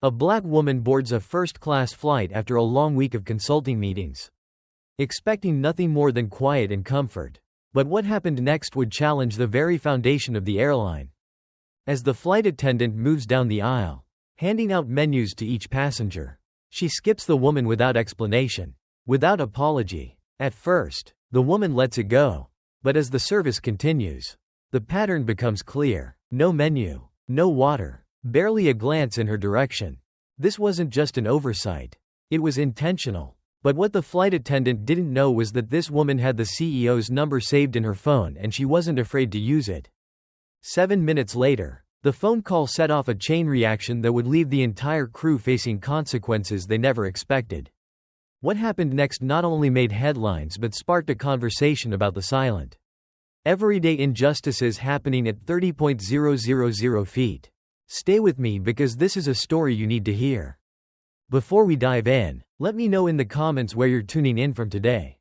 A black woman boards a first-class flight after a long week of consulting meetings, expecting nothing more than quiet and comfort. But what happened next would challenge the very foundation of the airline. As the flight attendant moves down the aisle, handing out menus to each passenger, she skips the woman without explanation, without apology. At first, the woman lets it go. But as the service continues, the pattern becomes clear. No menu, no water, barely a glance in her direction. This wasn't just an oversight. It was intentional. But what the flight attendant didn't know was that this woman had the CEO's number saved in her phone and she wasn't afraid to use it. 7 minutes later, the phone call set off a chain reaction that would leave the entire crew facing consequences they never expected. What happened next not only made headlines but sparked a conversation about the silent, everyday injustices happening at 30,000 feet. Stay with me because this is a story you need to hear. Before we dive in, let me know in the comments where you're tuning in from today.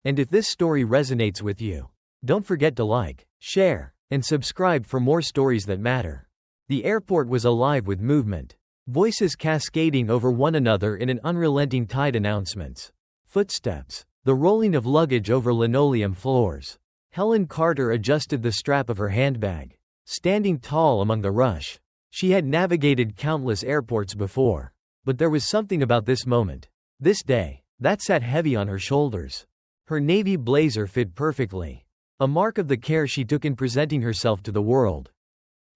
And if this story resonates with you, don't forget to like, share, and subscribe for more stories that matter. The airport was alive with movement. Voices cascading over one another in an unrelenting tide. Announcements, footsteps, the rolling of luggage over linoleum floors. Helen Carter adjusted the strap of her handbag, standing tall among the rush. She had navigated countless airports before, but there was something about this moment, this day, that sat heavy on her shoulders. Her navy blazer fit perfectly, a mark of the care she took in presenting herself to the world.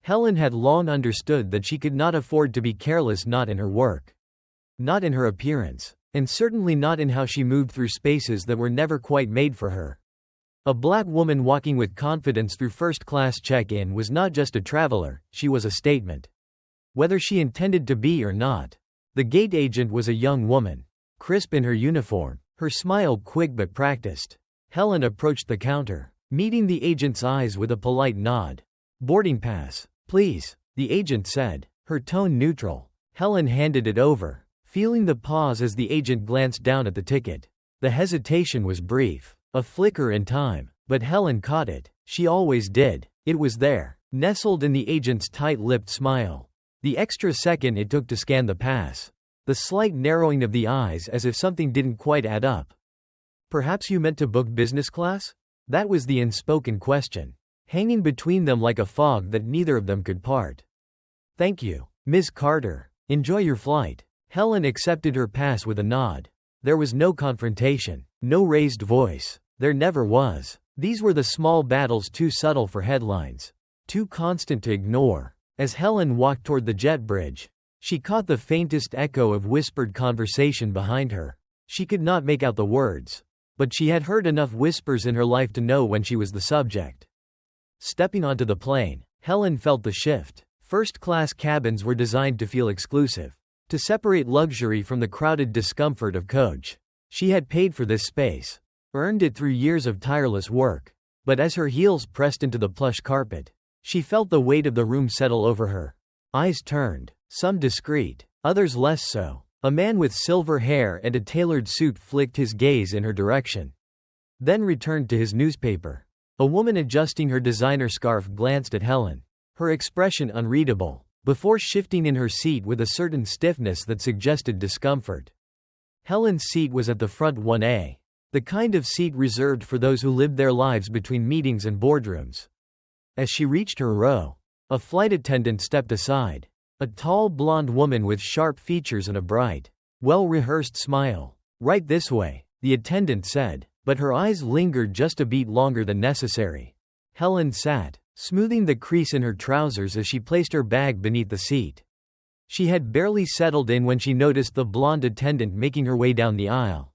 Helen had long understood that she could not afford to be careless, not in her work, not in her appearance, and certainly not in how she moved through spaces that were never quite made for her. A black woman walking with confidence through first-class check-in was not just a traveler, she was a statement. Whether she intended to be or not. The gate agent was a young woman, crisp in her uniform, her smile quick but practiced. Helen approached the counter, meeting the agent's eyes with a polite nod. "Boarding pass, please," the agent said, her tone neutral. Helen handed it over, feeling the pause as the agent glanced down at the ticket. The hesitation was brief, a flicker in time, but Helen caught it. She always did. It was there, nestled in the agent's tight-lipped smile. The extra second it took to scan the pass. The slight narrowing of the eyes as if something didn't quite add up. "Perhaps you meant to book business class?" That was the unspoken question, hanging between them like a fog that neither of them could part. "Thank you, Ms. Carter. Enjoy your flight." Helen accepted her pass with a nod. There was no confrontation, no raised voice. There never was. These were the small battles too subtle for headlines, too constant to ignore. As Helen walked toward the jet bridge, she caught the faintest echo of whispered conversation behind her. She could not make out the words, but she had heard enough whispers in her life to know when she was the subject. Stepping onto the plane, Helen felt the shift. First-class cabins were designed to feel exclusive, to separate luxury from the crowded discomfort of coach. She had paid for this space, earned it through years of tireless work. But as her heels pressed into the plush carpet, she felt the weight of the room settle over her. Eyes turned, some discreet, others less so. A man with silver hair and a tailored suit flicked his gaze in her direction, then returned to his newspaper. A woman adjusting her designer scarf glanced at Helen, her expression unreadable, before shifting in her seat with a certain stiffness that suggested discomfort. Helen's seat was at the front 1A, the kind of seat reserved for those who lived their lives between meetings and boardrooms. As she reached her row, a flight attendant stepped aside. A tall blonde woman with sharp features and a bright, well-rehearsed smile. "Right this way," the attendant said, but her eyes lingered just a beat longer than necessary. Helen sat, smoothing the crease in her trousers as she placed her bag beneath the seat. She had barely settled in when she noticed the blonde attendant making her way down the aisle,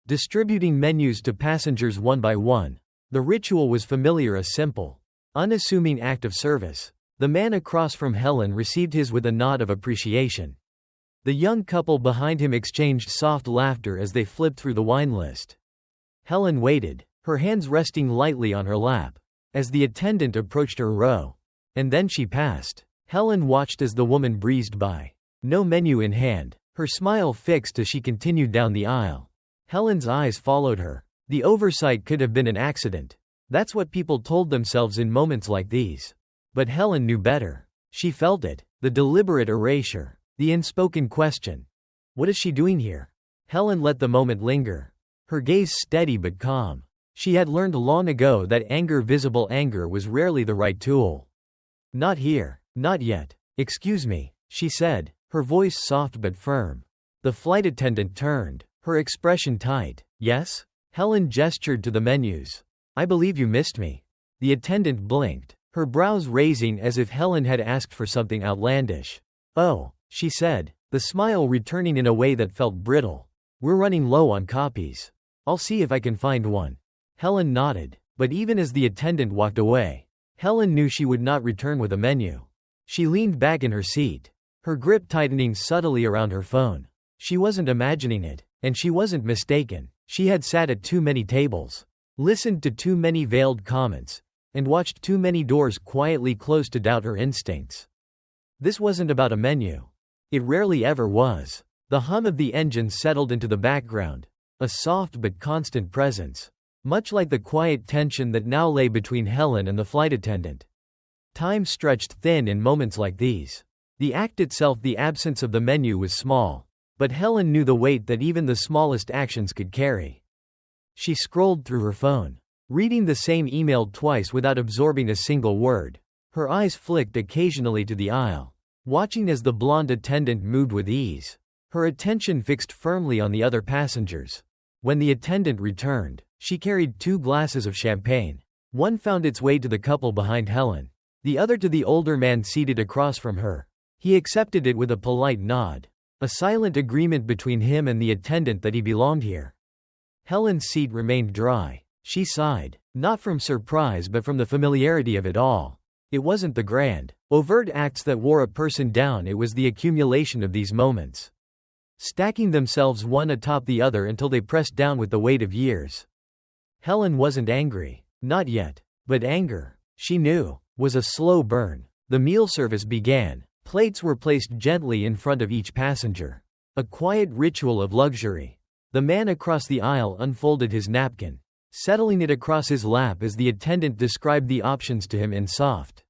distributing menus to passengers one by one. The ritual was familiar, a simple, unassuming act of service. The man across from Helen received his with a nod of appreciation. The young couple behind him exchanged soft laughter as they flipped through the wine list. Helen waited, her hands resting lightly on her lap, as the attendant approached her row. And then she passed. Helen watched as the woman breezed by, no menu in hand, her smile fixed as she continued down the aisle. Helen's eyes followed her. The oversight could have been an accident. That's what people told themselves in moments like these. But Helen knew better. She felt it, the deliberate erasure, The unspoken question. What is she doing here? Helen let the moment linger. Her gaze steady but calm. She had learned long ago that visible anger was rarely the right tool. Not here. Not yet. Excuse me, she said, her voice soft but firm. The flight attendant turned, her expression tight. Yes? Helen gestured to the menus. I believe you missed me. The attendant blinked, her brows raising as if Helen had asked for something outlandish. Oh, she said, the smile returning in a way that felt brittle. We're running low on copies. I'll see if I can find one. Helen nodded, but even as the attendant walked away, Helen knew she would not return with a menu. She leaned back in her seat, her grip tightening subtly around her phone. She wasn't imagining it, and she wasn't mistaken. She had sat at too many tables, listened to too many veiled comments, and watched too many doors quietly close to doubt her instincts. This wasn't about a menu. It rarely ever was. The hum of the engine settled into the background, a soft but constant presence, much like the quiet tension that now lay between Helen and the flight attendant. Time stretched thin in moments like these. The act itself, the absence of the menu, was small, but Helen knew the weight that even the smallest actions could carry. She scrolled through her phone, reading the same email twice without absorbing a single word. Her eyes flicked occasionally to the aisle, watching as the blonde attendant moved with ease, her attention fixed firmly on the other passengers. When the attendant returned, she carried 2 glasses of champagne. One found its way to the couple behind Helen, the other to the older man seated across from her. He accepted it with a polite nod, a silent agreement between him and the attendant that he belonged here. Helen's seat remained dry. She sighed, not from surprise but from the familiarity of it all. It wasn't the grand, overt acts that wore a person down, it was the accumulation of these moments, stacking themselves one atop the other until they pressed down with the weight of years. Helen wasn't angry, not yet, but anger, she knew, was a slow burn. The meal service began. Plates were placed gently in front of each passenger, a quiet ritual of luxury. The man across the aisle unfolded his napkin, settling it across his lap as the attendant described the options to him in soft,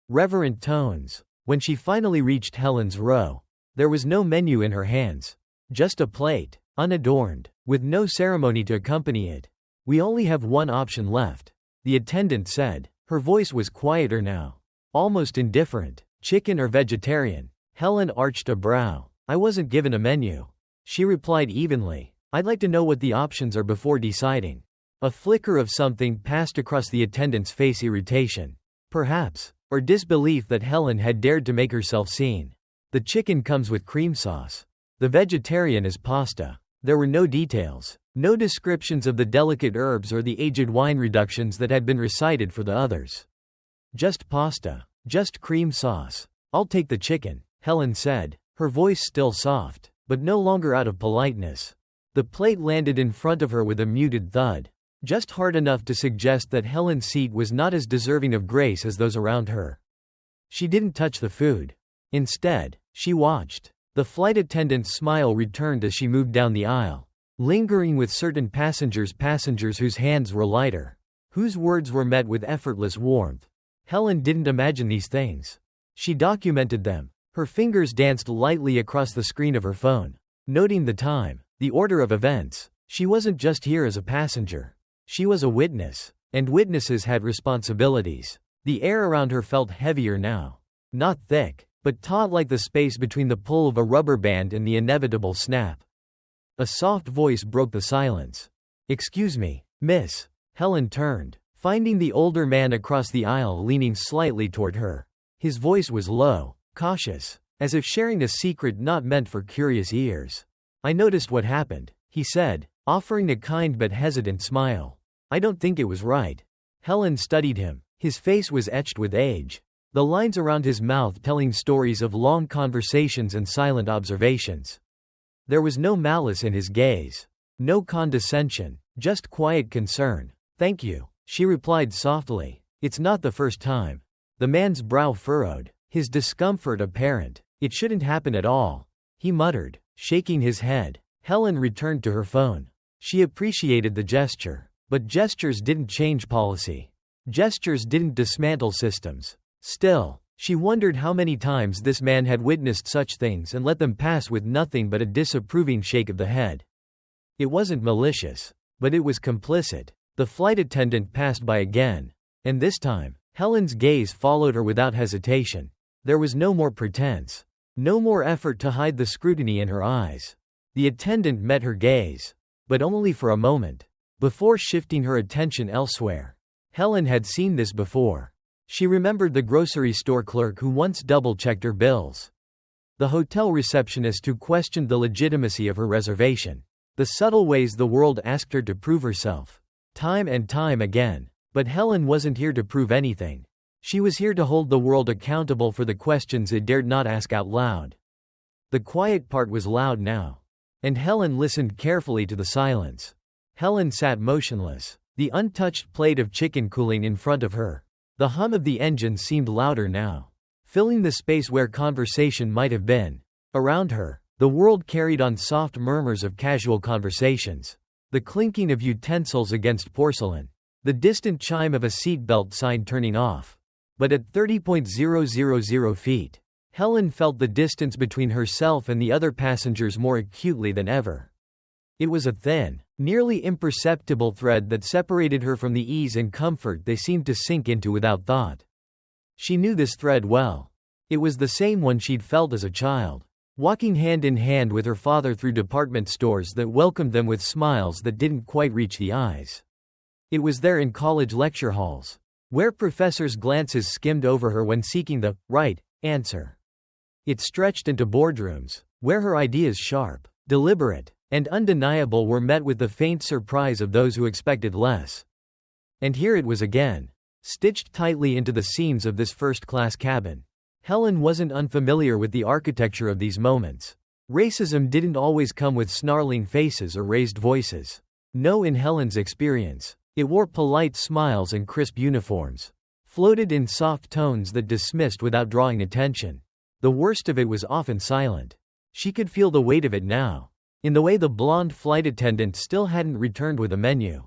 reverent tones. When she finally reached Helen's row, there was no menu in her hands, just a plate, unadorned, with no ceremony to accompany it. We only have one option left, the attendant said. Her voice was quieter now, almost indifferent. Chicken or vegetarian? Helen arched a brow. I wasn't given a menu, she replied evenly. I'd like to know what the options are before deciding. A flicker of something passed across the attendant's face, irritation, perhaps, or disbelief that Helen had dared to make herself seen. The chicken comes with cream sauce. The vegetarian is pasta. There were no details, no descriptions of the delicate herbs or the aged wine reductions that had been recited for the others. Just pasta. Just cream sauce. I'll take the chicken, Helen said, her voice still soft, but no longer out of politeness. The plate landed in front of her with a muted thud, just hard enough to suggest that Helen's seat was not as deserving of grace as those around her. She didn't touch the food. Instead, she watched. The flight attendant's smile returned as she moved down the aisle, lingering with certain passengers whose hands were lighter, whose words were met with effortless warmth. Helen didn't imagine these things. She documented them. Her fingers danced lightly across the screen of her phone, noting the time, the order of events. She wasn't just here as a passenger. She was a witness, and witnesses had responsibilities. The air around her felt heavier now. Not thick, but taut, like the space between the pull of a rubber band and the inevitable snap. A soft voice broke the silence. Excuse me, miss. Helen turned, finding the older man across the aisle leaning slightly toward her. His voice was low, cautious, as if sharing a secret not meant for curious ears. I noticed what happened, he said, offering a kind but hesitant smile. I don't think it was right. Helen studied him. His face was etched with age, the lines around his mouth telling stories of long conversations and silent observations. There was no malice in his gaze, no condescension, just quiet concern. Thank you, she replied softly. It's not the first time. The man's brow furrowed, his discomfort apparent. It shouldn't happen at all, he muttered, shaking his head. Helen returned to her phone. She appreciated the gesture, but gestures didn't change policy. Gestures didn't dismantle systems. Still, She wondered how many times this man had witnessed such things and let them pass with nothing but a disapproving shake of the head. It wasn't malicious, but it was complicit. The flight attendant passed by again. And this time, Helen's gaze followed her without hesitation. There was no more pretense. No more effort to hide the scrutiny in her eyes. The attendant met her gaze. But only for a moment. Before shifting her attention elsewhere. Helen had seen this before. She remembered the grocery store clerk who once double-checked her bills. The hotel receptionist who questioned the legitimacy of her reservation. The subtle ways the world asked her to prove herself. Time and time again. But Helen wasn't here to prove anything. She was here to hold the world accountable for the questions it dared not ask out loud. The quiet part was loud now. And Helen listened carefully to the silence. Helen sat motionless, the untouched plate of chicken cooling in front of her. The hum of the engine seemed louder now, filling the space where conversation might have been. Around her, the world carried on soft murmurs of casual conversations. The clinking of utensils against porcelain. The distant chime of a seatbelt sign turning off. But at 30,000 feet, Helen felt the distance between herself and the other passengers more acutely than ever. It was a thin, nearly imperceptible thread that separated her from the ease and comfort they seemed to sink into without thought. She knew this thread well. It was the same one she'd felt as a child, walking hand in hand with her father through department stores that welcomed them with smiles that didn't quite reach the eyes. It was there in college lecture halls, where professors' glances skimmed over her when seeking the right answer. It stretched into boardrooms, where her ideas, sharp, deliberate, and undeniable, were met with the faint surprise of those who expected less. And here it was again, stitched tightly into the seams of this first-class cabin. Helen wasn't unfamiliar with the architecture of these moments. Racism didn't always come with snarling faces or raised voices. No, in Helen's experience, it wore polite smiles and crisp uniforms, floated in soft tones that dismissed without drawing attention. The worst of it was often silent. She could feel the weight of it now. In the way the blonde flight attendant still hadn't returned with a menu.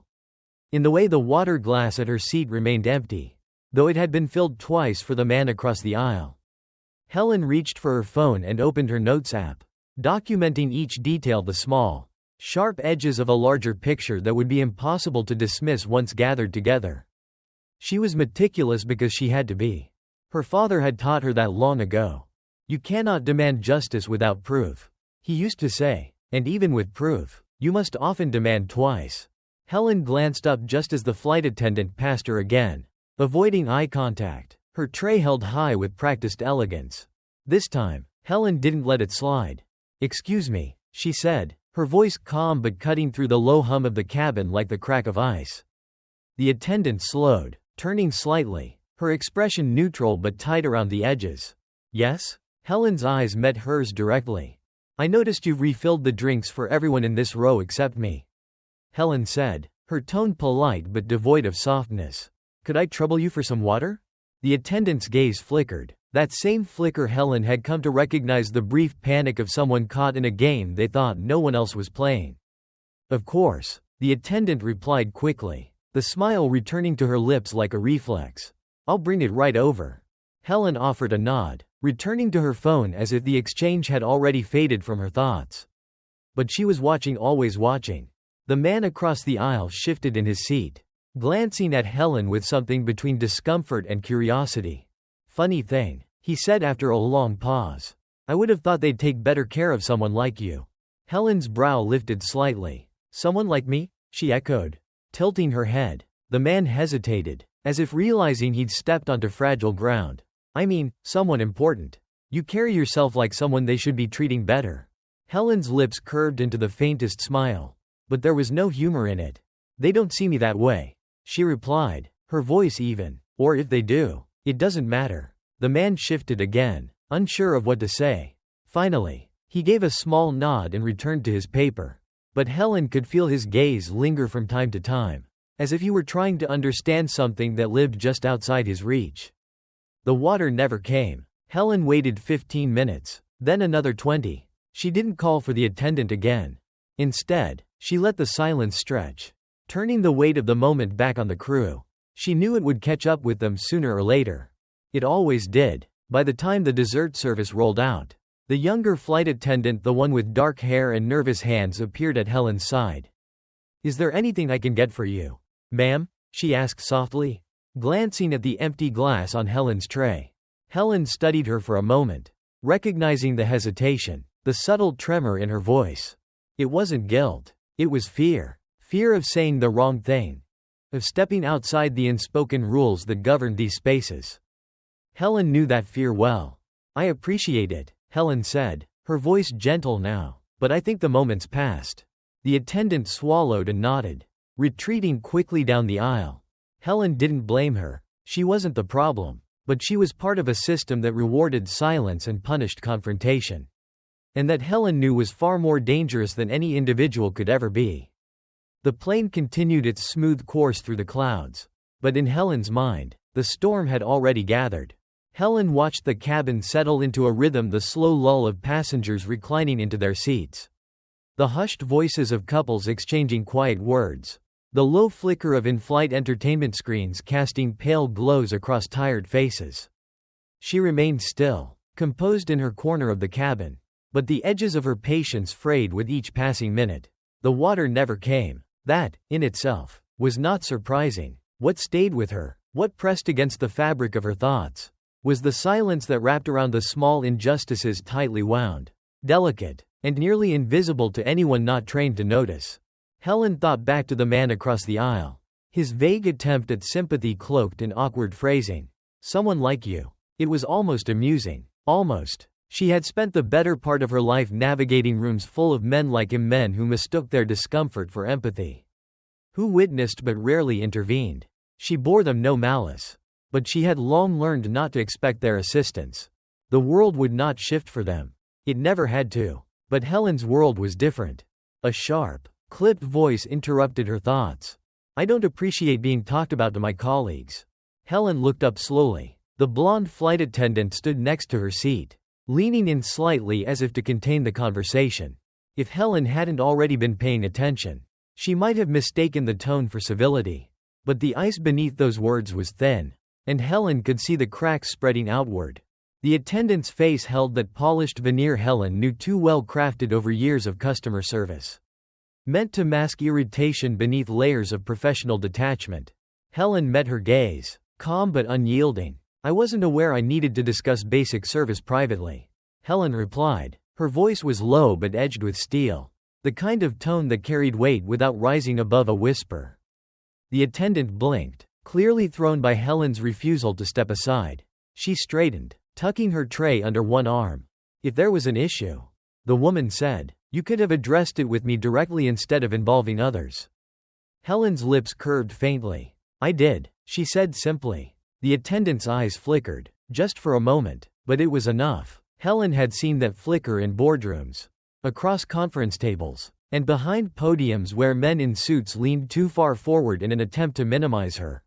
In the way the water glass at her seat remained empty, though it had been filled twice for the man across the aisle. Helen reached for her phone and opened her notes app, documenting each detail, the small, sharp edges of a larger picture that would be impossible to dismiss once gathered together. She was meticulous because she had to be. Her father had taught her that long ago. You cannot demand justice without proof, he used to say. And even with proof, you must often demand twice. Helen glanced up just as the flight attendant passed her again, avoiding eye contact, her tray held high with practiced elegance. This time, Helen didn't let it slide. "Excuse me," she said, her voice calm but cutting through the low hum of the cabin like the crack of ice. The attendant slowed, turning slightly, her expression neutral but tight around the edges. "Yes?" Helen's eyes met hers directly. "I noticed you've refilled the drinks for everyone in this row except me," Helen said, her tone polite but devoid of softness. "Could I trouble you for some water?" The attendant's gaze flickered, that same flicker Helen had come to recognize, the brief panic of someone caught in a game they thought no one else was playing. "Of course," the attendant replied quickly, the smile returning to her lips like a reflex. "I'll bring it right over." Helen offered a nod, returning to her phone as if the exchange had already faded from her thoughts. But she was watching, always watching. The man across the aisle shifted in his seat, glancing at Helen with something between discomfort and curiosity. "Funny thing," he said after a long pause. "I would have thought they'd take better care of someone like you." Helen's brow lifted slightly. "Someone like me?" she echoed, tilting her head. The man hesitated, as if realizing he'd stepped onto fragile ground. "I mean, someone important. You carry yourself like someone they should be treating better." Helen's lips curved into the faintest smile. But there was no humor in it. "They don't see me that way," she replied, her voice even. "Or if they do, it doesn't matter." The man shifted again, unsure of what to say. Finally, he gave a small nod and returned to his paper. But Helen could feel his gaze linger from time to time, as if he were trying to understand something that lived just outside his reach. The water never came. Helen waited 15 minutes, then another 20. She didn't call for the attendant again. Instead, she let the silence stretch, turning the weight of the moment back on the crew. She knew it would catch up with them sooner or later. It always did. By the time the dessert service rolled out, the younger flight attendant, the one with dark hair and nervous hands, appeared at Helen's side. "Is there anything I can get for you, ma'am?" she asked softly, glancing at the empty glass on Helen's tray. Helen studied her for a moment, recognizing the hesitation, the subtle tremor in her voice. It wasn't guilt. It was fear. Fear of saying the wrong thing, of stepping outside the unspoken rules that governed these spaces. Helen knew that fear well. "I appreciate it," Helen said, her voice gentle now, "but I think the moment's past." The attendant swallowed and nodded, retreating quickly down the aisle. Helen didn't blame her. She wasn't the problem, but she was part of a system that rewarded silence and punished confrontation. And that Helen knew was far more dangerous than any individual could ever be. The plane continued its smooth course through the clouds. But in Helen's mind, the storm had already gathered. Helen watched the cabin settle into a rhythm, the slow lull of passengers reclining into their seats. The hushed voices of couples exchanging quiet words. The low flicker of in-flight entertainment screens casting pale glows across tired faces. She remained still, composed in her corner of the cabin. But the edges of her patience frayed with each passing minute. The water never came. That, in itself, was not surprising. What stayed with her, what pressed against the fabric of her thoughts, was the silence that wrapped around the small injustices, tightly wound, delicate, and nearly invisible to anyone not trained to notice. Helen thought back to the man across the aisle. His vague attempt at sympathy cloaked in awkward phrasing. "Someone like you." It was almost amusing. Almost. She had spent the better part of her life navigating rooms full of men like him, men who mistook their discomfort for empathy, who witnessed but rarely intervened. She bore them no malice. But she had long learned not to expect their assistance. The world would not shift for them. It never had to. But Helen's world was different. A sharp, clipped voice interrupted her thoughts. "I don't appreciate being talked about to my colleagues." Helen looked up slowly. The blonde flight attendant stood next to her seat, leaning in slightly as if to contain the conversation. If Helen hadn't already been paying attention, she might have mistaken the tone for civility. But the ice beneath those words was thin, and Helen could see the cracks spreading outward. The attendant's face held that polished veneer Helen knew too well, crafted over years of customer service, meant to mask irritation beneath layers of professional detachment. Helen met her gaze, calm but unyielding. "I wasn't aware I needed to discuss basic service privately," Helen replied. Her voice was low but edged with steel, the kind of tone that carried weight without rising above a whisper. The attendant blinked, clearly thrown by Helen's refusal to step aside. She straightened, tucking her tray under one arm. "If there was an issue," the woman said, "you could have addressed it with me directly instead of involving others." Helen's lips curved faintly. "I did," she said simply. The attendant's eyes flickered, just for a moment, but it was enough. Helen had seen that flicker in boardrooms, across conference tables, and behind podiums where men in suits leaned too far forward in an attempt to minimize her.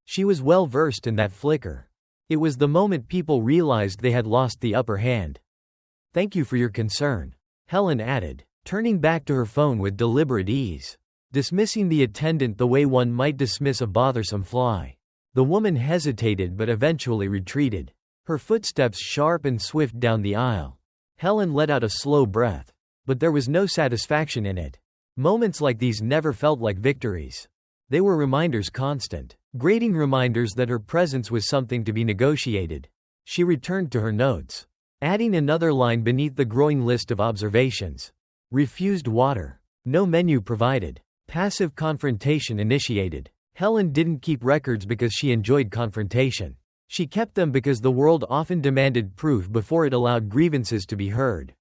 She was well versed in that flicker. It was the moment people realized they had lost the upper hand. "Thank you for your concern," Helen added, turning back to her phone with deliberate ease, dismissing the attendant the way one might dismiss a bothersome fly. The woman hesitated but eventually retreated, her footsteps sharp and swift down the aisle. Helen let out a slow breath, but there was no satisfaction in it. Moments like these never felt like victories. They were reminders, constant, grating reminders that her presence was something to be negotiated. She returned to her notes, adding another line beneath the growing list of observations. Refused water. No menu provided. Passive confrontation initiated. Helen didn't keep records because she enjoyed confrontation. She kept them because the world often demanded proof before it allowed grievances to be heard.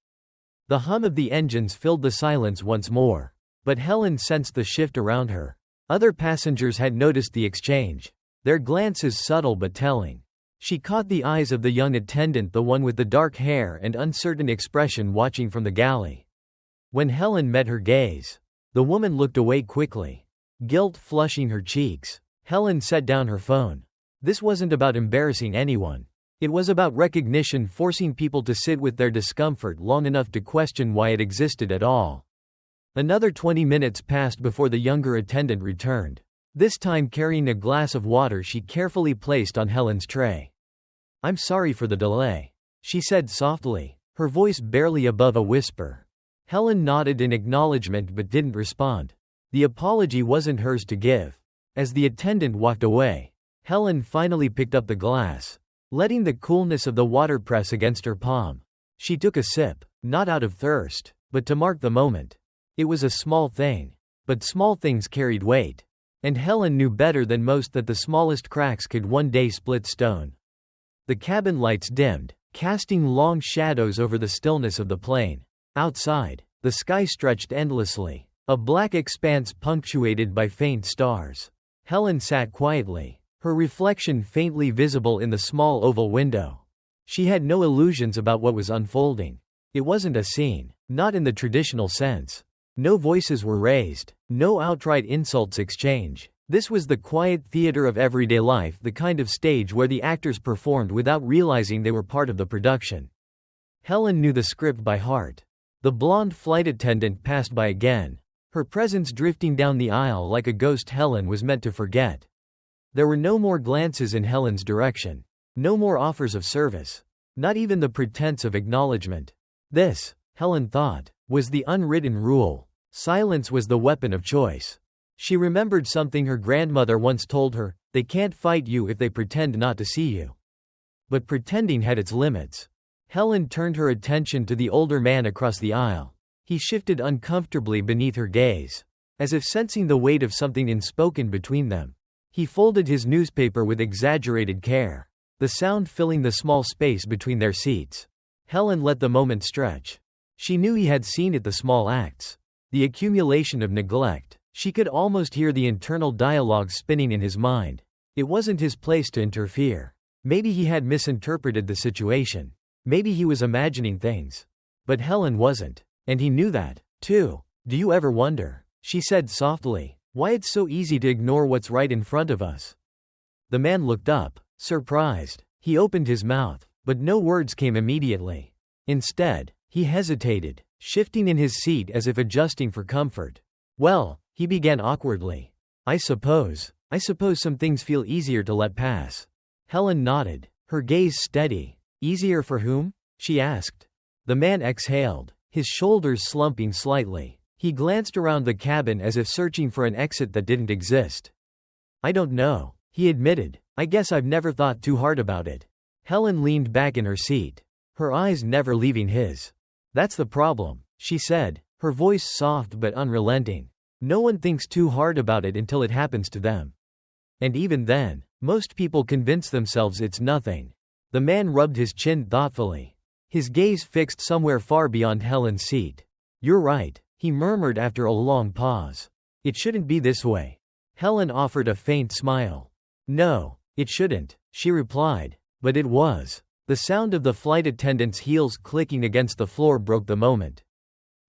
The hum of the engines filled the silence once more. But Helen sensed the shift around her. Other passengers had noticed the exchange, their glances subtle but telling. She caught the eyes of the young attendant, the one with the dark hair and uncertain expression, watching from the galley. When Helen met her gaze, the woman looked away quickly, guilt flushing her cheeks. Helen set down her phone. This wasn't about embarrassing anyone. It was about recognition, forcing people to sit with their discomfort long enough to question why it existed at all. Another 20 minutes passed before the younger attendant returned, this time carrying a glass of water she carefully placed on Helen's tray. "I'm sorry for the delay," she said softly, her voice barely above a whisper. Helen nodded in acknowledgement but didn't respond. The apology wasn't hers to give. As the attendant walked away, Helen finally picked up the glass, letting the coolness of the water press against her palm. She took a sip, not out of thirst, but to mark the moment. It was a small thing, but small things carried weight. And Helen knew better than most that the smallest cracks could one day split stone. The cabin lights dimmed, casting long shadows over the stillness of the plain. Outside, the sky stretched endlessly, a black expanse punctuated by faint stars. Helen sat quietly, her reflection faintly visible in the small oval window. She had no illusions about what was unfolding. It wasn't a scene, not in the traditional sense. No voices were raised, no outright insults exchanged. This was the quiet theater of everyday life, the kind of stage where the actors performed without realizing they were part of the production. Helen knew the script by heart. The blonde flight attendant passed by again, her presence drifting down the aisle like a ghost Helen was meant to forget. There were no more glances in Helen's direction, no more offers of service, not even the pretense of acknowledgement. This, Helen thought, was the unwritten rule. Silence was the weapon of choice. She remembered something her grandmother once told her: they can't fight you if they pretend not to see you. But pretending had its limits. Helen turned her attention to the older man across the aisle. He shifted uncomfortably beneath her gaze, as if sensing the weight of something unspoken between them. He folded his newspaper with exaggerated care, the sound filling the small space between their seats. Helen let the moment stretch. She knew he had seen it, the small acts, the accumulation of neglect. She could almost hear the internal dialogue spinning in his mind. It wasn't his place to interfere. Maybe he had misinterpreted the situation. Maybe he was imagining things. But Helen wasn't. And he knew that, too. "Do you ever wonder," she said softly, "why it's so easy to ignore what's right in front of us?" The man looked up, surprised. He opened his mouth, but no words came immediately. Instead, he hesitated, shifting in his seat as if adjusting for comfort. "Well," he began awkwardly, I suppose some things feel easier to let pass." Helen nodded, her gaze steady. "Easier for whom?" she asked. The man exhaled, his shoulders slumping slightly. He glanced around the cabin as if searching for an exit that didn't exist. "I don't know," he admitted. "I guess I've never thought too hard about it." Helen leaned back in her seat, her eyes never leaving his. "That's the problem," she said, her voice soft but unrelenting. "No one thinks too hard about it until it happens to them. And even then, most people convince themselves it's nothing." The man rubbed his chin thoughtfully, his gaze fixed somewhere far beyond Helen's seat. "You're right," he murmured after a long pause. "It shouldn't be this way." Helen offered a faint smile. "No, it shouldn't," she replied. But it was. The sound of the flight attendant's heels clicking against the floor broke the moment,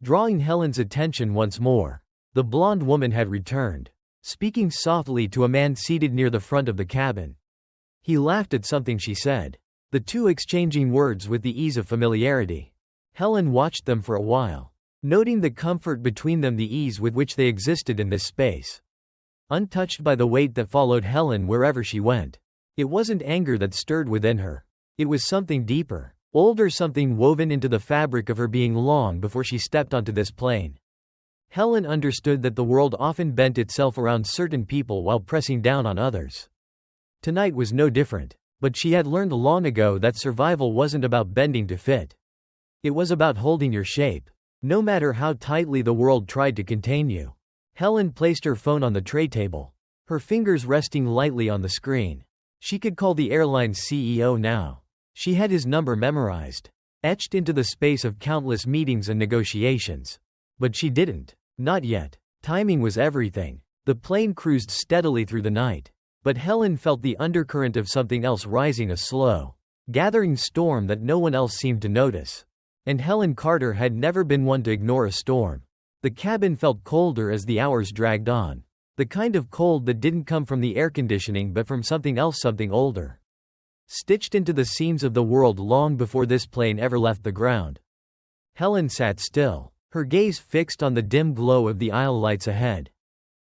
drawing Helen's attention once more. The blonde woman had returned, speaking softly to a man seated near the front of the cabin. He laughed at something she said, the two exchanging words with the ease of familiarity. Helen watched them for a while, noting the comfort between them, the ease with which they existed in this space, untouched by the weight that followed Helen wherever she went. It wasn't anger that stirred within her. It was something deeper, older, something woven into the fabric of her being long before she stepped onto this plane. Helen understood that the world often bent itself around certain people while pressing down on others. Tonight was no different, but she had learned long ago that survival wasn't about bending to fit. It was about holding your shape, no matter how tightly the world tried to contain you. Helen placed her phone on the tray table, her fingers resting lightly on the screen. She could call the airline's CEO now. She had his number memorized, etched into the space of countless meetings and negotiations. But she didn't. Not yet. Timing was everything. The plane cruised steadily through the night. But Helen felt the undercurrent of something else rising, a slow, gathering storm that no one else seemed to notice. And Helen Carter had never been one to ignore a storm. The cabin felt colder as the hours dragged on. The kind of cold that didn't come from the air conditioning but from something else, something older, stitched into the seams of the world long before this plane ever left the ground. Helen sat still, her gaze fixed on the dim glow of the aisle lights ahead.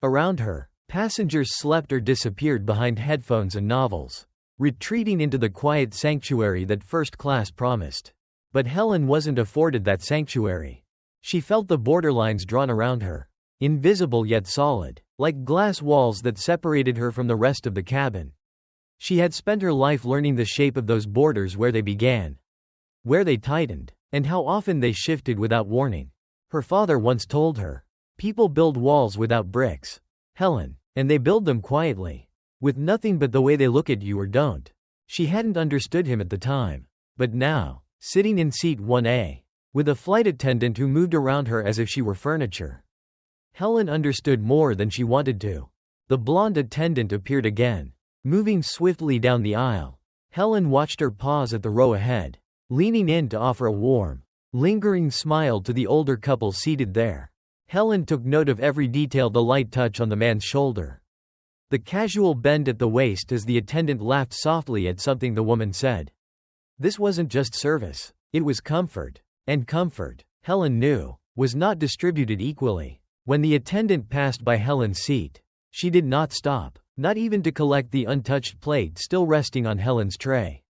Around her, passengers slept or disappeared behind headphones and novels. retreating into the quiet sanctuary that first class promised. But Helen wasn't afforded that sanctuary. She felt the borderlines drawn around her, invisible yet solid, like glass walls that separated her from the rest of the cabin. She had spent her life learning the shape of those borders, where they began, where they tightened, and how often they shifted without warning. Her father once told her, "People build walls without bricks, Helen, and they build them quietly, with nothing but the way they look at you or don't." She hadn't understood him at the time. But now, sitting in seat 1A, with a flight attendant who moved around her as if she were furniture, Helen understood more than she wanted to. The blonde attendant appeared again, moving swiftly down the aisle. Helen watched her pause at the row ahead, leaning in to offer a warm, lingering smile to the older couple seated there. Helen took note of every detail: the light touch on the man's shoulder, the casual bend at the waist as the attendant laughed softly at something the woman said. This wasn't just service, it was comfort. And comfort, Helen knew, was not distributed equally. When the attendant passed by Helen's seat, she did not stop, not even to collect the untouched plate still resting on Helen's tray.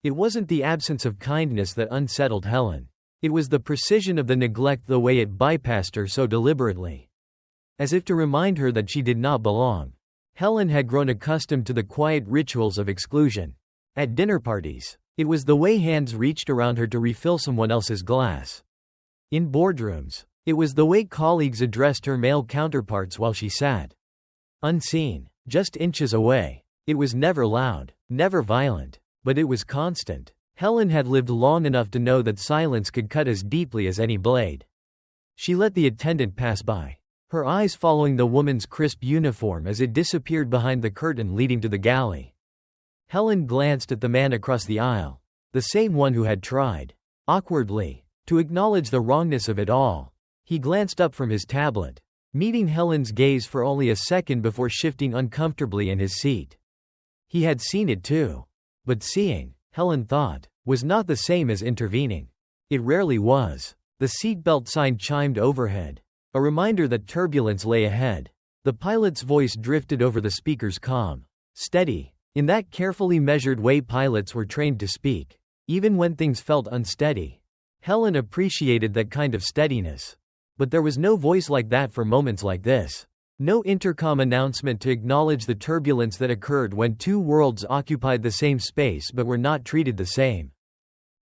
It wasn't the absence of kindness that unsettled Helen. It was the precision of the neglect, the way it bypassed her so deliberately, as if to remind her that she did not belong. Helen had grown accustomed to the quiet rituals of exclusion. At dinner parties, it was the way hands reached around her to refill someone else's glass. In boardrooms, it was the way colleagues addressed her male counterparts while she sat unseen, just inches away. It was never loud, never violent, but it was constant. Helen had lived long enough to know that silence could cut as deeply as any blade. She let the attendant pass by, her eyes following the woman's crisp uniform as it disappeared behind the curtain leading to the galley. Helen glanced at the man across the aisle, the same one who had tried, awkwardly, to acknowledge the wrongness of it all. He glanced up from his tablet, meeting Helen's gaze for only a second before shifting uncomfortably in his seat. He had seen it too. But seeing, Helen thought, was not the same as intervening. It rarely was. The seatbelt sign chimed overhead, a reminder that turbulence lay ahead. The pilot's voice drifted over the speaker's calm, steady, in that carefully measured way pilots were trained to speak, even when things felt unsteady. Helen appreciated that kind of steadiness. But there was no voice like that for moments like this. No intercom announcement to acknowledge the turbulence that occurred when two worlds occupied the same space but were not treated the same.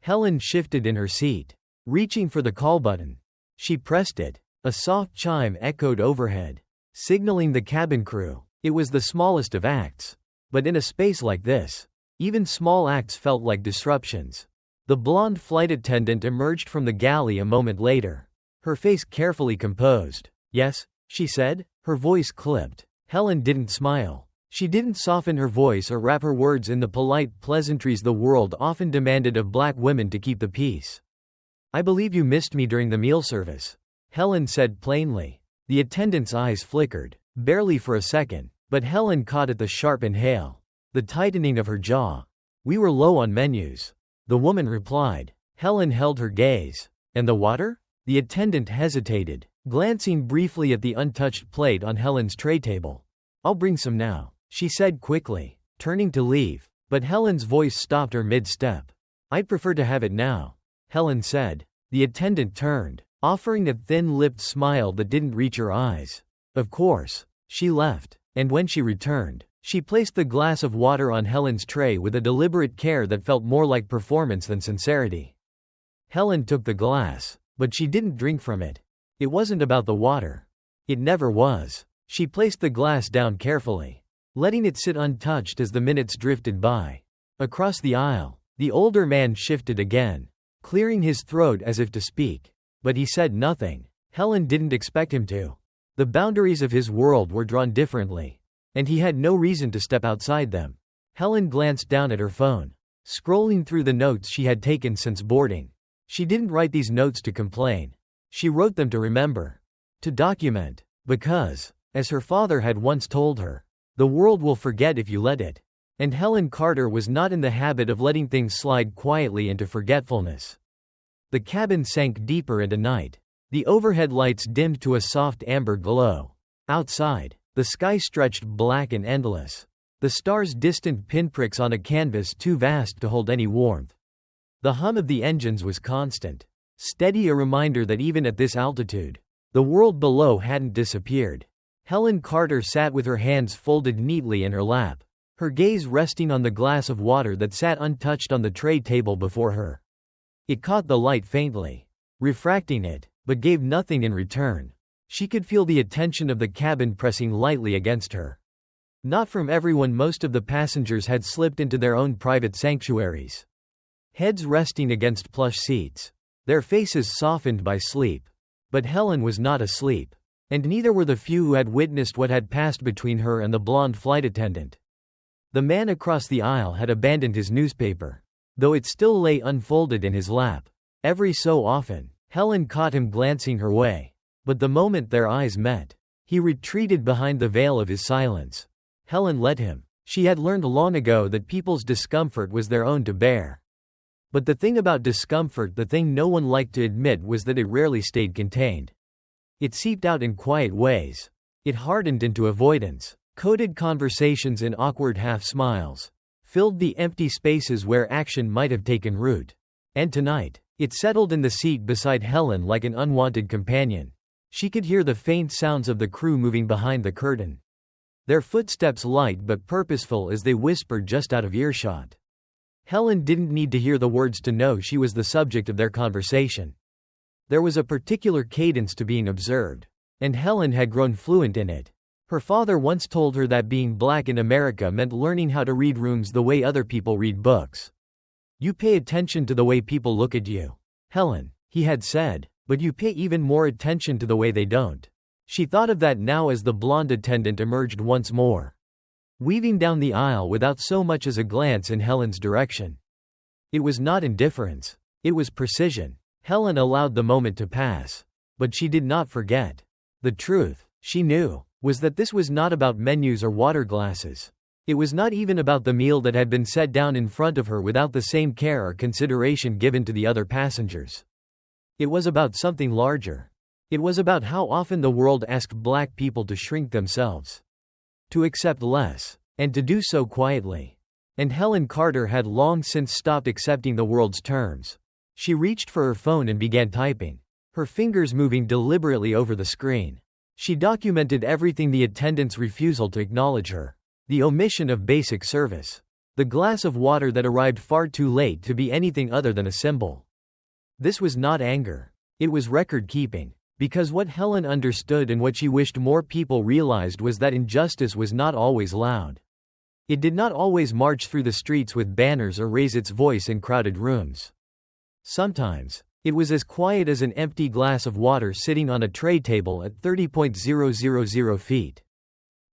Helen shifted in her seat, reaching for the call button. She pressed it. A soft chime echoed overhead, signaling the cabin crew. It was the smallest of acts. But in a space like this, even small acts felt like disruptions. The blonde flight attendant emerged from the galley a moment later, her face carefully composed. "Yes," she said, her voice clipped. Helen didn't smile. She didn't soften her voice or wrap her words in the polite pleasantries the world often demanded of black women to keep the peace. "I believe you missed me during the meal service," Helen said plainly. The attendant's eyes flickered, barely for a second. But Helen caught at the sharp inhale, the tightening of her jaw. "We were low on menus," the woman replied. Helen held her gaze. "And the water?" The attendant hesitated, glancing briefly at the untouched plate on Helen's tray table. "I'll bring some now," she said quickly, turning to leave. But Helen's voice stopped her mid-step. "I'd prefer to have it now," Helen said. The attendant turned, offering a thin-lipped smile that didn't reach her eyes. "Of course." She left. And when she returned, she placed the glass of water on Helen's tray with a deliberate care that felt more like performance than sincerity. Helen took the glass, but she didn't drink from it. It wasn't about the water. It never was. She placed the glass down carefully, letting it sit untouched as the minutes drifted by. Across the aisle, the older man shifted again, clearing his throat as if to speak. But he said nothing. Helen didn't expect him to. The boundaries of his world were drawn differently, and he had no reason to step outside them. Helen glanced down at her phone, scrolling through the notes she had taken since boarding. She didn't write these notes to complain. She wrote them to remember, to document, because, as her father had once told her, the world will forget if you let it. And Helen Carter was not in the habit of letting things slide quietly into forgetfulness. The cabin sank deeper into night. The overhead lights dimmed to a soft amber glow. Outside, the sky stretched black and endless. the stars distant pinpricks on a canvas too vast to hold any warmth. The hum of the engines was constant, steady, a reminder that even at this altitude, the world below hadn't disappeared. Helen Carter sat with her hands folded neatly in her lap, her gaze resting on the glass of water that sat untouched on the tray table before her. It caught the light faintly, refracting it, but gave nothing in return. She could feel the attention of the cabin pressing lightly against her. Not from everyone. Most of the passengers had slipped into their own private sanctuaries, heads resting against plush seats, their faces softened by sleep. But Helen was not asleep, and neither were the few who had witnessed what had passed between her and the blonde flight attendant. The man across the aisle had abandoned his newspaper, though it still lay unfolded in his lap. Every so often, Helen caught him glancing her way, but the moment their eyes met, he retreated behind the veil of his silence. Helen let him. She had learned long ago that people's discomfort was their own to bear. But the thing about discomfort, the thing no one liked to admit, was that it rarely stayed contained. It seeped out in quiet ways. It hardened into avoidance, coded conversations in awkward half-smiles, filled the empty spaces where action might have taken root. And tonight, it settled in the seat beside Helen like an unwanted companion. She could hear the faint sounds of the crew moving behind the curtain, their footsteps light but purposeful as they whispered just out of earshot. Helen didn't need to hear the words to know she was the subject of their conversation. There was a particular cadence to being observed, and Helen had grown fluent in it. Her father once told her that being black in America meant learning how to read rooms the way other people read books. You pay attention to the way people look at you, Helen, he had said, but you pay even more attention to the way they don't. She thought of that now as the blonde attendant emerged once more, weaving down the aisle without so much as a glance in Helen's direction. It was not indifference. It was precision. Helen allowed the moment to pass. But she did not forget. The truth, she knew, was that this was not about menus or water glasses. It was not even about the meal that had been set down in front of her without the same care or consideration given to the other passengers. It was about something larger. It was about how often the world asked black people to shrink themselves, to accept less, and to do so quietly. And Helen Carter had long since stopped accepting the world's terms. She reached for her phone and began typing, her fingers moving deliberately over the screen. She documented everything: the attendant's refusal to acknowledge her, the omission of basic service, the glass of water that arrived far too late to be anything other than a symbol. This was not anger. It was record-keeping. Because what Helen understood and what she wished more people realized was that injustice was not always loud. It did not always march through the streets with banners or raise its voice in crowded rooms. Sometimes, it was as quiet as an empty glass of water sitting on a tray table at 30,000 feet.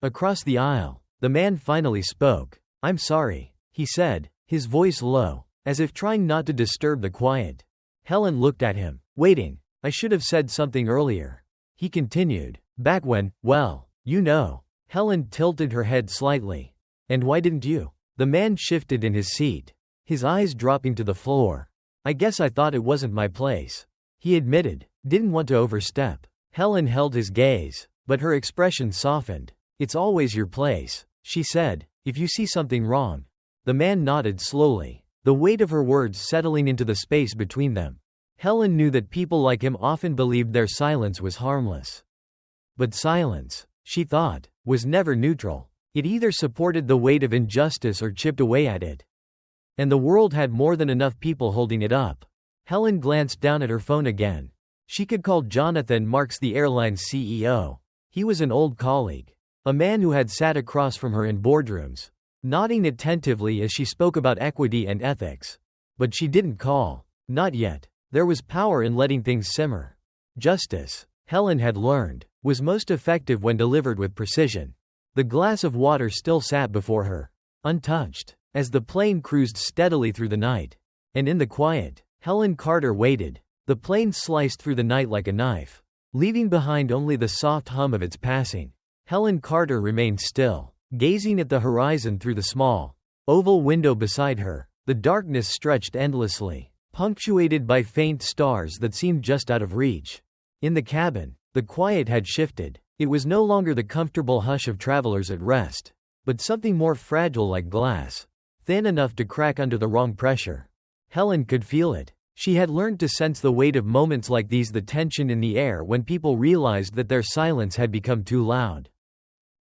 Across the aisle, the man finally spoke. "I'm sorry," he said, his voice low, as if trying not to disturb the quiet. Helen looked at him, waiting. "I should have said something earlier," he continued. "Back when, well, you know." Helen tilted her head slightly. "And why didn't you?" The man shifted in his seat, his eyes dropping to the floor. "I guess I thought it wasn't my place," he admitted. Didn't want to overstep. Helen held his gaze, but her expression softened. "It's always your place," she said, "if you see something wrong." The man nodded slowly, the weight of her words settling into the space between them. Helen knew that people like him often believed their silence was harmless. But silence, she thought, was never neutral. It either supported the weight of injustice or chipped away at it. And the world had more than enough people holding it up. Helen glanced down at her phone again. She could call Jonathan Marks, the airline's CEO. He was an old colleague, a man who had sat across from her in boardrooms, nodding attentively as she spoke about equity and ethics. But she didn't call. Not yet. There was power in letting things simmer. Justice, Helen had learned, was most effective when delivered with precision. The glass of water still sat before her, untouched, as the plane cruised steadily through the night. And in the quiet, Helen Carter waited. The plane sliced through the night like a knife, leaving behind only the soft hum of its passing. Helen Carter remained still, gazing at the horizon through the small, oval window beside her. The darkness stretched endlessly, punctuated by faint stars that seemed just out of reach. In the cabin, the quiet had shifted. It was no longer the comfortable hush of travelers at rest. but something more fragile like glass, thin enough to crack under the wrong pressure. Helen could feel it. She had learned to sense the weight of moments like these, the tension in the air when people realized that their silence had become too loud.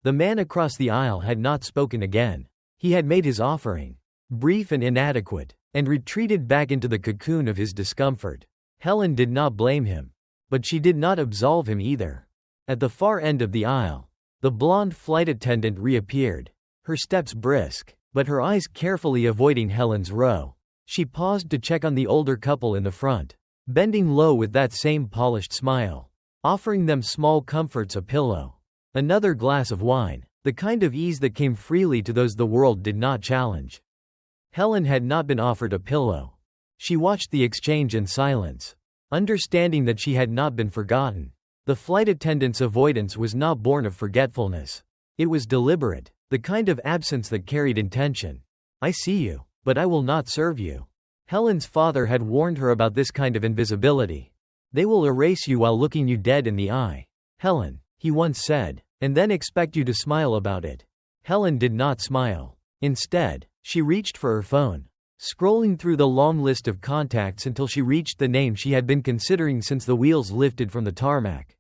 The man across the aisle had not spoken again. He had made his offering, brief and inadequate, and retreated back into the cocoon of his discomfort. Helen did not blame him, but she did not absolve him either. At the far end of the aisle, the blonde flight attendant reappeared, her steps brisk, but her eyes carefully avoiding Helen's row. She paused to check on the older couple in the front, bending low with that same polished smile, offering them small comforts, a pillow, another glass of wine, the kind of ease that came freely to those the world did not challenge. Helen had not been offered a pillow. She watched the exchange in silence, understanding that she had not been forgotten. The flight attendant's avoidance was not born of forgetfulness. It was deliberate, the kind of absence that carried intention. "I see you, but I will not serve you." Helen's father had warned her about this kind of invisibility. "They will erase you while looking you dead in the eye, Helen," he once said, "and then expect you to smile about it." Helen did not smile. Instead, she reached for her phone, scrolling through the long list of contacts until she reached the name she had been considering since the wheels lifted from the tarmac.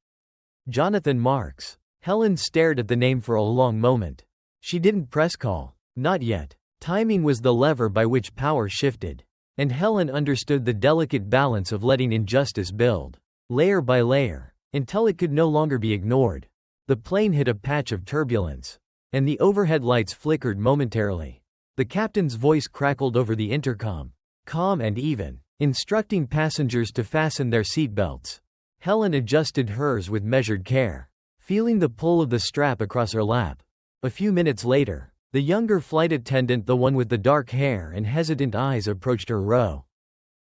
Jonathan Marks. Helen stared at the name for a long moment. She didn't press call. Not yet. Timing was the lever by which power shifted, and Helen understood the delicate balance of letting injustice build, layer by layer, until it could no longer be ignored. The plane hit a patch of turbulence, and the overhead lights flickered momentarily. The captain's voice crackled over the intercom, calm and even, instructing passengers to fasten their seatbelts. Helen adjusted hers with measured care, feeling the pull of the strap across her lap. A few minutes later, the younger flight attendant, the one with the dark hair and hesitant eyes, approached her row.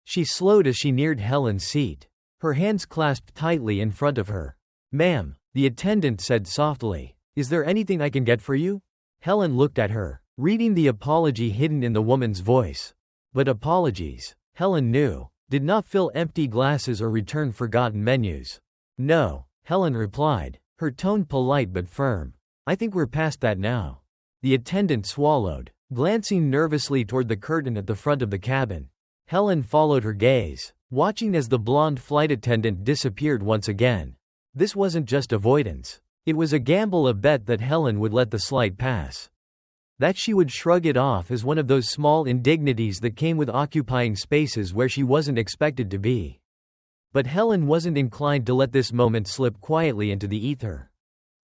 She slowed as she neared Helen's seat, her hands clasped tightly in front of her. "Ma'am," the attendant said softly, "is there anything I can get for you?" Helen looked at her, reading the apology hidden in the woman's voice. But apologies, Helen knew, did not fill empty glasses or return forgotten menus. "No," Helen replied, her tone polite but firm. "I think we're past that now." The attendant swallowed, glancing nervously toward the curtain at the front of the cabin. Helen followed her gaze, watching as the blonde flight attendant disappeared once again. This wasn't just avoidance. It was a gamble, a bet that Helen would let the slight pass. That she would shrug it off as one of those small indignities that came with occupying spaces where she wasn't expected to be. But Helen wasn't inclined to let this moment slip quietly into the ether.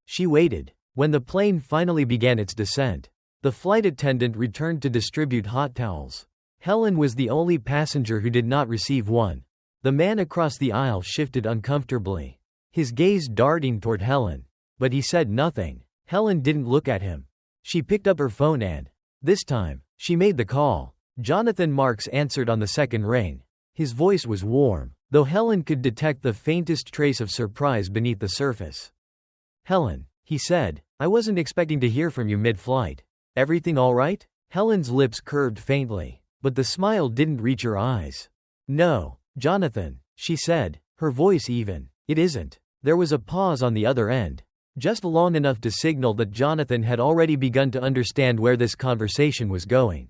She waited. When the plane finally began its descent, the flight attendant returned to distribute hot towels. Helen was the only passenger who did not receive one. The man across the aisle shifted uncomfortably, his gaze darting toward Helen. But he said nothing. Helen didn't look at him. She picked up her phone and, this time, she made the call. Jonathan Marks answered on the second ring. His voice was warm, though Helen could detect the faintest trace of surprise beneath the surface. "Helen," he said, "I wasn't expecting to hear from you mid-flight. Everything all right?" Helen's lips curved faintly, but the smile didn't reach her eyes. "No, Jonathan," she said, her voice even. "It isn't." There was a pause on the other end, just long enough to signal that Jonathan had already begun to understand where this conversation was going.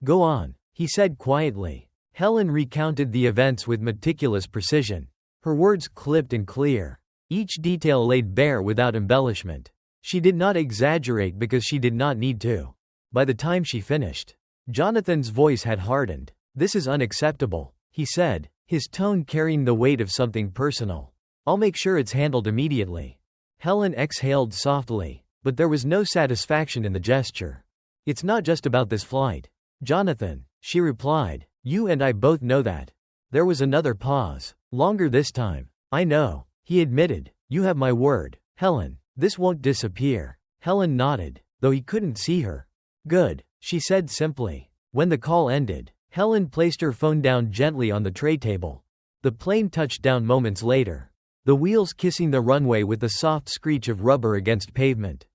"Go on," he said quietly. Helen recounted the events with meticulous precision, her words clipped and clear, each detail laid bare without embellishment. She did not exaggerate because she did not need to. By the time she finished, Jonathan's voice had hardened. "This is unacceptable," he said, his tone carrying the weight of something personal. "I'll make sure it's handled immediately." Helen exhaled softly, but there was no satisfaction in the gesture. "It's not just about this flight, Jonathan," she replied. "You and I both know that." There was another pause, longer this time. "I know," he admitted. "You have my word, Helen. This won't disappear." Helen nodded, though he couldn't see her. "Good," she said simply. When the call ended, Helen placed her phone down gently on the tray table. The plane touched down moments later, the wheels kissing the runway with the soft screech of rubber against pavement.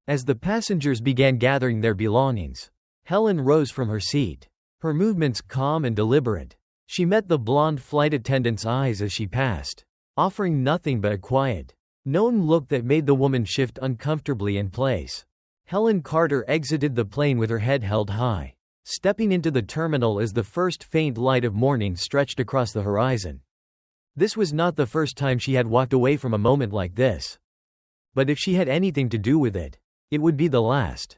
As the passengers began gathering their belongings, Helen rose from her seat, her movements calm and deliberate. She met the blonde flight attendant's eyes as she passed, offering nothing but a quiet, known look that made the woman shift uncomfortably in place. Helen Carter exited the plane with her head held high, stepping into the terminal as the first faint light of morning stretched across the horizon. This was not the first time she had walked away from a moment like this. But if she had anything to do with it, it would be the last.